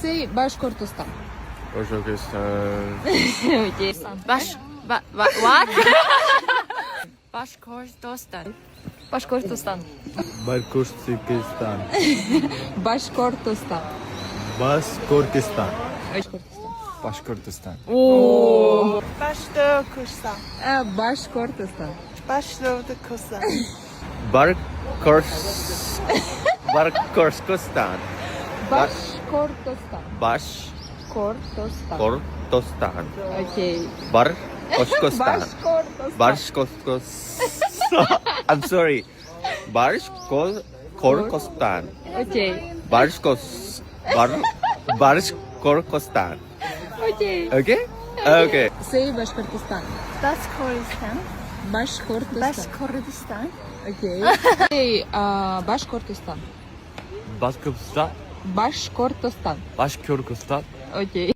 Say Bashkortostan. Bashkortostan. Okay. What? Bashkortostan. Bashkortostan. Bashkortostan. Bashkortostan. Bashkortostan. Bashkortostan. Bashkortostan. Oo. Bashkortostan. Bashkortostan. Bashkortostan. Bashkortostan. Bashkortostan. Bashkortostan. Kortostan. Okay. Bashkortostan. Bashkortostan. I'm sorry. Bashkortostan. Okay. Bashkortostan. Okay. Okay? Okay. Say Bashkortostan. Bashkortostan. Bashkortostan. Bashkortostan. Okay. Say Bashkortostan. Bashkortostan. Bashkortostan. Bashkortostan. Okay.